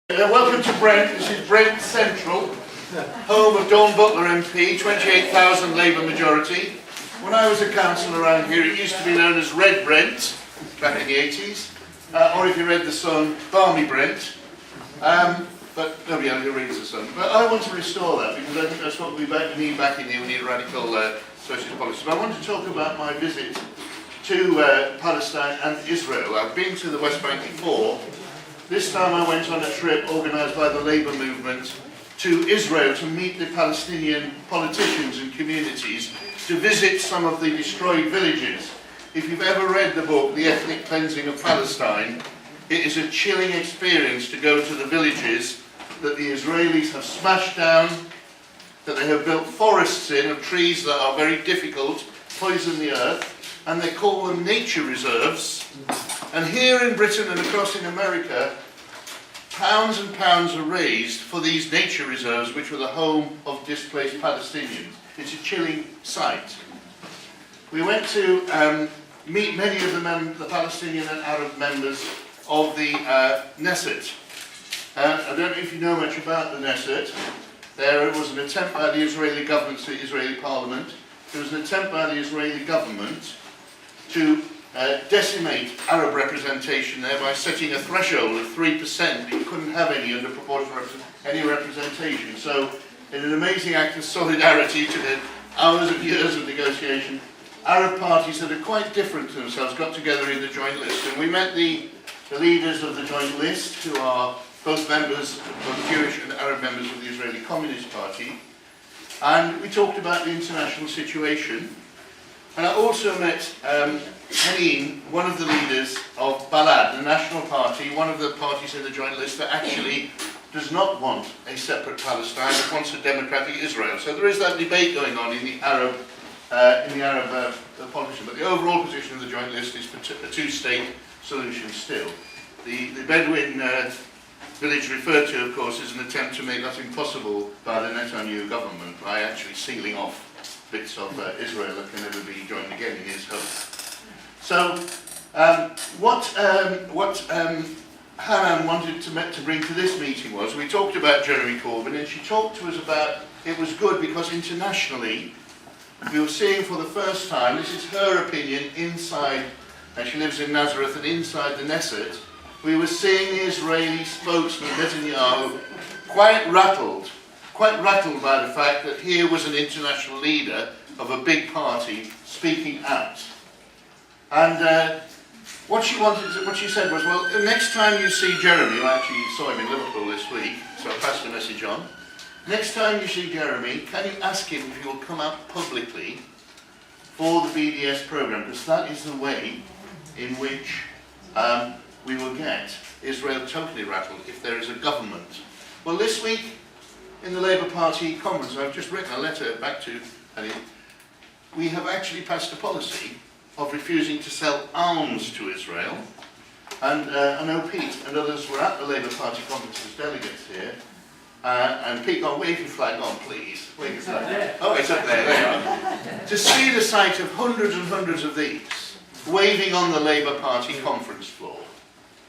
Welcome to Brent. This is Brent Central, home of Dawn Butler MP, 28,000 Labour majority. When I was a councillor around here, it used to be known as Red Brent, back in the 80s, or if you read The Sun, Balmy Brent. But nobody ever reads The Sun. But I want to restore that because I think that's what we need back in here. We need a radical socialist policy. But I want to talk about my visit to Palestine and Israel. I've been to the West Bank before. This time I went on a trip organised by the Labour movement to Israel to meet the Palestinian politicians and communities, to visit some of the destroyed villages. If you've ever read the book, The Ethnic Cleansing of Palestine, it is a chilling experience to go to the villages that the Israelis have smashed down, that they have built forests in of trees that are very difficult, poison the earth, and they call them nature reserves. And here in Britain and across in America, pounds and pounds are raised for these nature reserves, which were the home of displaced Palestinians. It's a chilling sight. We went to meet many of the Palestinian and Arab members of the Knesset. I don't know if you know much about the Knesset. There was an attempt by the Israeli government, the Israeli parliament, there was an attempt by the Israeli government to decimate Arab representation there by setting a threshold of 3%, that you couldn't have any under proportional representation. So, in an amazing act of solidarity to the hours and years of negotiation, Arab parties that are quite different to themselves got together in the joint list. And we met the leaders of the joint list, who are both members, both Jewish and Arab members of the Israeli Communist Party. And we talked about the international situation. And I also met Hanin, one of the leaders of Balad, the National Party, one of the parties in the joint list that actually does not want a separate Palestine, but wants a democratic Israel. So there is that debate going on in the Arab politician. But the overall position of the joint list is for a two-state solution still. The Bedouin village referred to, of course, is an attempt to make that impossible by the Netanyahu government by actually sealing off bits of Israel that can never be joined again in his home. So, what Hanan wanted to bring to this meeting was, we talked about Jeremy Corbyn, and she talked to us about, it was good because internationally, we were seeing for the first time, this is her opinion, inside, and she lives in Nazareth, and inside the Knesset, we were seeing the Israeli spokesman, Netanyahu, quite rattled by the fact that here was an international leader of a big party speaking out. And what she said was, well, the next time you see Jeremy, I actually saw him in Liverpool this week, so I passed the message on. Next time you see Jeremy, can you ask him if he will come out publicly for the BDS programme, because that is the way in which we will get Israel totally rattled if there is a government. Well, this week, in the Labour Party conference, I've just written a letter back to Elliot. We have actually passed a policy of refusing to sell arms to Israel. And I know Pete and others were at the Labour Party conference as delegates here. And Pete, wave your flag on, please. Wave your flag. Oh, it's up there. There you are. To see the sight of hundreds and hundreds of these waving on the Labour Party conference floor,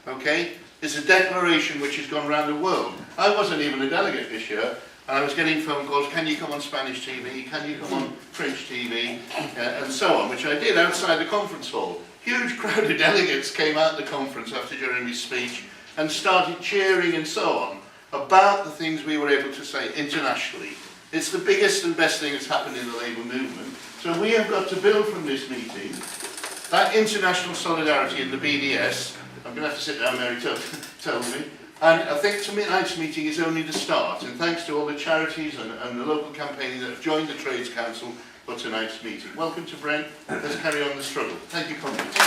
okay, is a declaration which has gone around the world. I wasn't even a delegate this year, and I was getting phone calls, can you come on Spanish TV, can you come on French TV, and so on, which I did outside the conference hall. Huge crowd of delegates came out the conference after Jeremy's speech and started cheering and so on about the things we were able to say internationally. It's the biggest and best thing that's happened in the Labour movement. So we have got to build from this meeting that international solidarity in the BDS. I'm going to have to sit down, Mary tells me. And I think tonight's meeting is only the start. And thanks to all the charities and the local campaigning that have joined the Trades Council for tonight's meeting. Welcome to Brent. Let's carry on the struggle. Thank you, comrades.